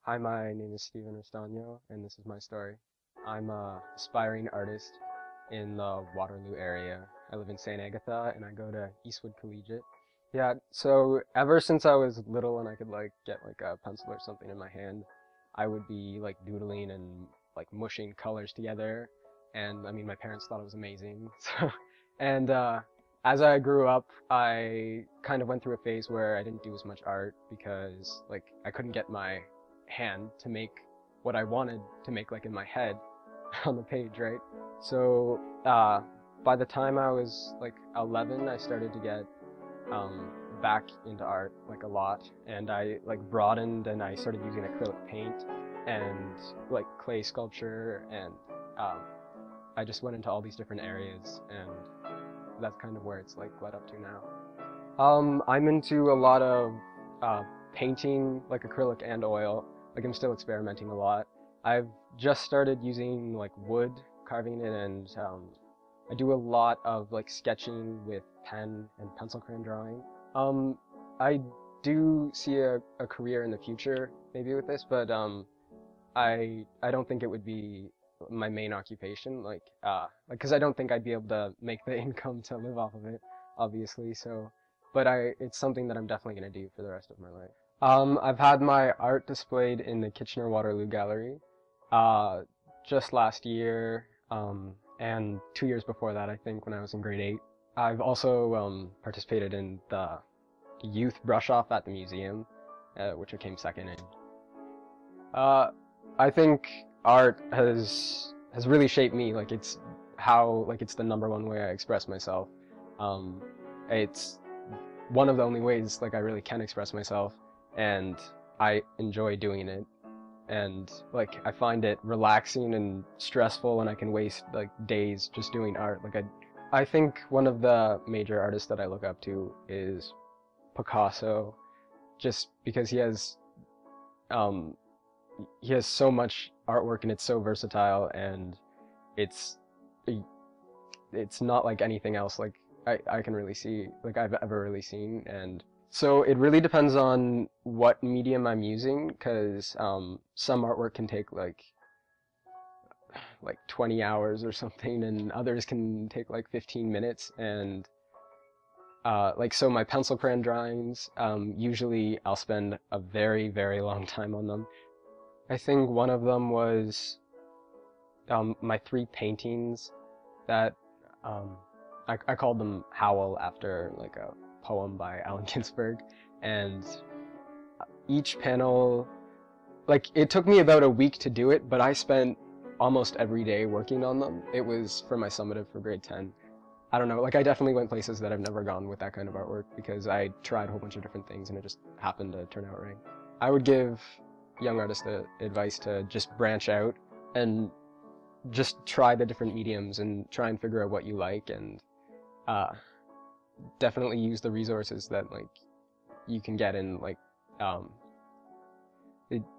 Hi, my name is Restagno, and this is my story. I'm a aspiring artist in the Waterloo area. I live in St. Agatha, and I go to Eastwood Collegiate. Yeah, so ever since I was little and I could like get like a pencil or something in my hand, I would be like doodling and like mushing colors together. And I mean, my parents thought it was amazing. So, and as I grew up, I kind of went through a phase where I didn't do as much art because like I couldn't get my hand to make what I wanted to make like in my head on the page, right? So by the time I was like 11, I started to get um, back into art like a lot, and I like broadened and I started using acrylic paint and like clay sculpture, and um, I just went into all these different areas, and that's kind of where it's like led up to now. I'm into a lot of uh, painting, like acrylic and oil. Like I'm still experimenting a lot. I've just started using like wood, carving it, and I do a lot of like sketching with pen and pencil crayon drawing. Um, I do see a career in the future maybe with this, but I don't think it would be my main occupation. Like because I don't think I'd be able to make the income to live off of it, obviously. So, but it's something that I'm definitely gonna do for the rest of my life. I've had my art displayed in the Kitchener Waterloo Gallery, uh, just last year, and 2 years before that, I think, when I was in grade 8. I've also participated in the youth brush off at the museum, which I came second in. Uh, I think art has really shaped me. Like it's the number one way I express myself. Um, it's one of the only ways like I really can express myself, and I enjoy doing it. And like I find it relaxing and stressful, and I can waste like days just doing art. I think one of the major artists that I look up to is Picasso, just because um he has so much artwork and it's so versatile, and it's it's not like anything else like I can really see like I've ever really seen. And so it really depends on what medium I'm using, because some artwork can take like 20 hours or something, and others can take like 15 minutes. And like so my pencil crayon drawings, usually I'll spend a very long time on them. I think one of them was my three paintings that um, I called them Howl after like a poem by Allen Ginsberg, and each panel, like it took me about a week to do it, but I spent almost every day working on them. It was for my summative for grade 10. I don't know, like I definitely went places that I've never gone with that kind of artwork because I tried a whole bunch of different things and it just happened to turn out right. I would give young artists the advice to just branch out and just try the different mediums and try and figure out what you like, and uh, definitely use the resources that like you can get in like um,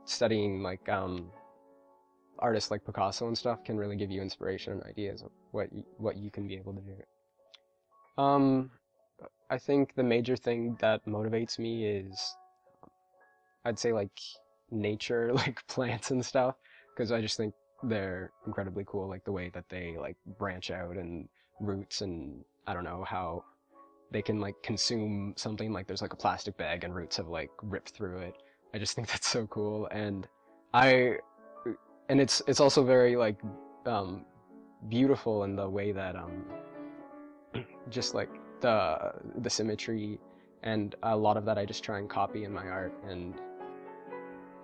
studying like artists like Picasso and stuff can really give you inspiration and ideas of what you can be able to do. Um, I think the major thing that motivates me is I'd say like nature, like plants and stuff, because I just think they're incredibly cool, like the way that they like branch out and roots, and I don't know how they can like consume something, like there's like a plastic bag and roots have like ripped through it. I just think that's so cool. And I and it's also very like um beautiful in the way that just like the symmetry, and a lot of that I just try and copy in my art, and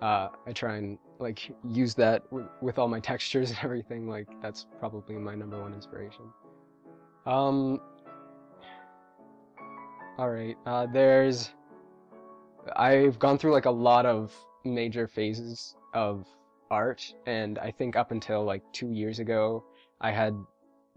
I try and like use that with all my textures and everything. Like that's probably my number one inspiration. Um, all right. I've gone through like a lot of major phases of art, and I think up until like 2 years ago, I had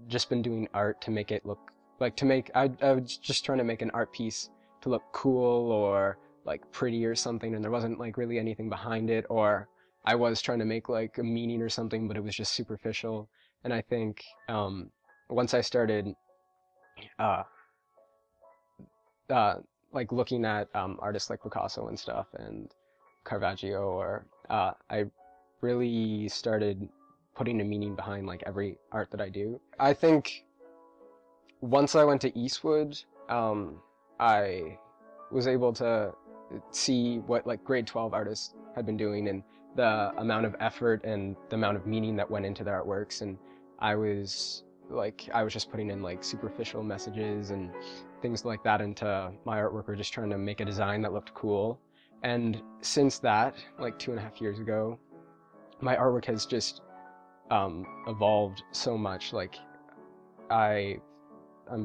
just been doing art to make it look like I was just trying to make an art piece to look cool or like pretty or something, and there wasn't like really anything behind it, or I was trying to make like a meaning or something, but it was just superficial. And I think once I started uh, uh, like looking at artists like Picasso and stuff, and Caravaggio, or I really started putting a meaning behind like every art that I do. I think once I went to Eastwood, I was able to see what like grade 12 artists had been doing and the amount of effort and the amount of meaning that went into their artworks, and I was just putting in like superficial messages and things like that into my artwork, or just trying to make a design that looked cool. And since that, like 2.5 years ago, my artwork has just evolved so much. Like I'm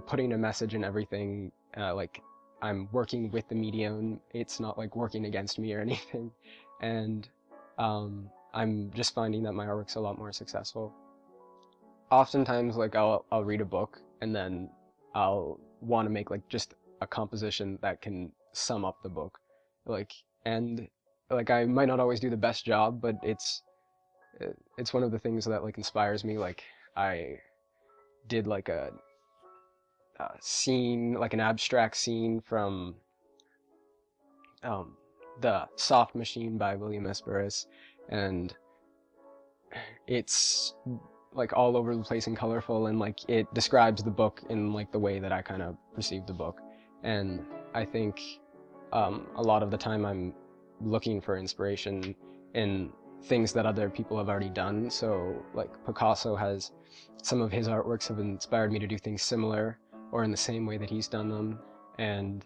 putting a message in everything. Like I'm working with the medium. It's not like working against me or anything. And I'm just finding that my artwork's a lot more successful. Oftentimes, like I'll read a book and then I'll want to make like just a composition that can sum up the book. Like, and like I might not always do the best job, but it's one of the things that like inspires me. Like I did like a scene, like an abstract scene from The Soft Machine by William S. Burroughs, and it's like all over the place and colorful, and like it describes the book in like the way that I kind of perceive the book. And I think a lot of the time I'm looking for inspiration in things that other people have already done. So like Picasso has, some of his artworks have inspired me to do things similar or in the same way that he's done them, and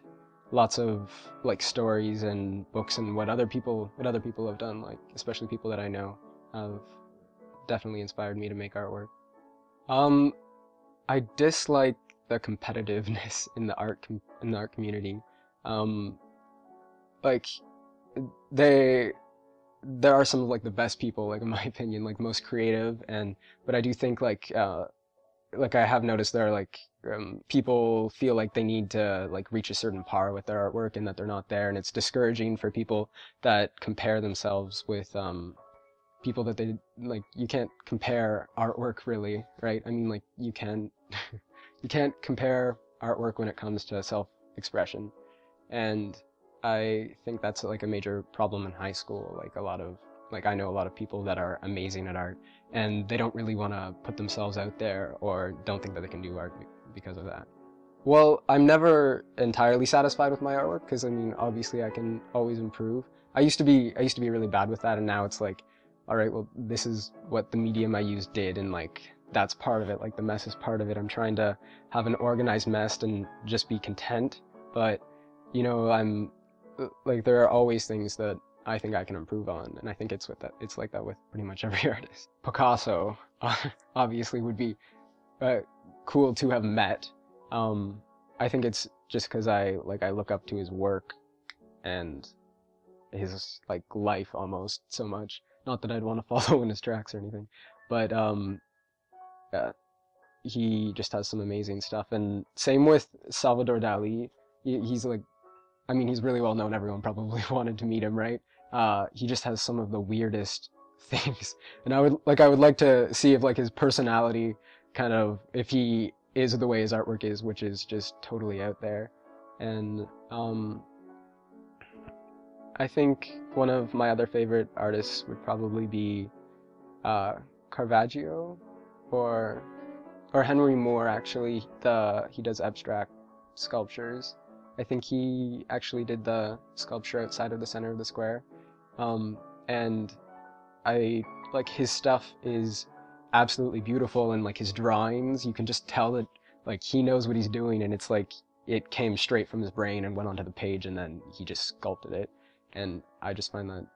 lots of like stories and books and what other people have done, like especially people that I know, have definitely inspired me to make artwork. I dislike the competitiveness in the art community. Like there are some of like the best people, like in my opinion, like most creative, but I do think like I have noticed there are like people feel like they need to like reach a certain par with their artwork and that they're not there, and it's discouraging for people that compare themselves with people that they like. You can't compare artwork really, right? I mean, like you can you can't compare artwork when it comes to self-expression, and I think that's like a major problem in high school. Like I know a lot of people that are amazing at art, and they don't really want to put themselves out there, or don't think that they can do art because of that. Well, I'm never entirely satisfied with my artwork, because I mean, obviously I can always improve. I used to be really bad with that, and now it's like, all right, well, this is what the medium I used did, and like that's part of it. Like the mess is part of it. I'm trying to have an organized mess and just be content, but you know, I'm like, there are always things that I think I can improve on, and I think it's like that with pretty much every artist. Picasso obviously would be cool to have met. I think it's just because I look up to his work and his like life almost so much. Not that I'd want to follow in his tracks or anything, but he just has some amazing stuff. And same with Salvador Dali. He's like, I mean, he's really well known. Everyone probably wanted to meet him, right? He just has some of the weirdest things, and I would like to see if like his personality kind of, if he is the way his artwork is, which is just totally out there. And I think one of my other favorite artists would probably be Caravaggio, or Henry Moore. Actually, he does abstract sculptures. I think he actually did the sculpture outside of the center of the square. And I like his stuff is absolutely beautiful, and like his drawings, you can just tell that like he knows what he's doing, and it's like it came straight from his brain and went onto the page, and then he just sculpted it. And I just find that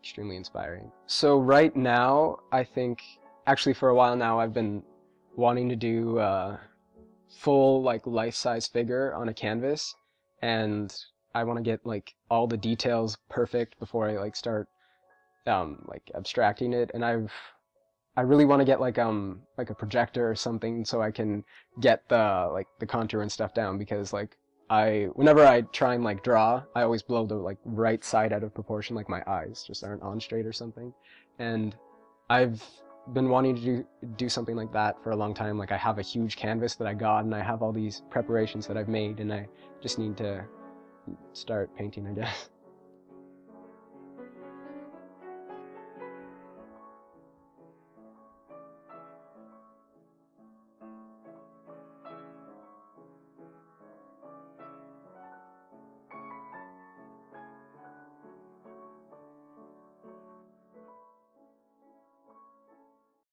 extremely inspiring. So right now, I think, actually for a while now, I've been wanting to do a full like life-size figure on a canvas, and I want to get like all the details perfect before I like start like abstracting it. And I really want to get like a projector or something so I can get the contour and stuff down, because like whenever I try and like draw, I always blow the like right side out of proportion, like my eyes just aren't on straight or something. And I've been wanting to do something like that for a long time. Like I have a huge canvas that I got, and I have all these preparations that I've made, and I just need to start painting, I guess.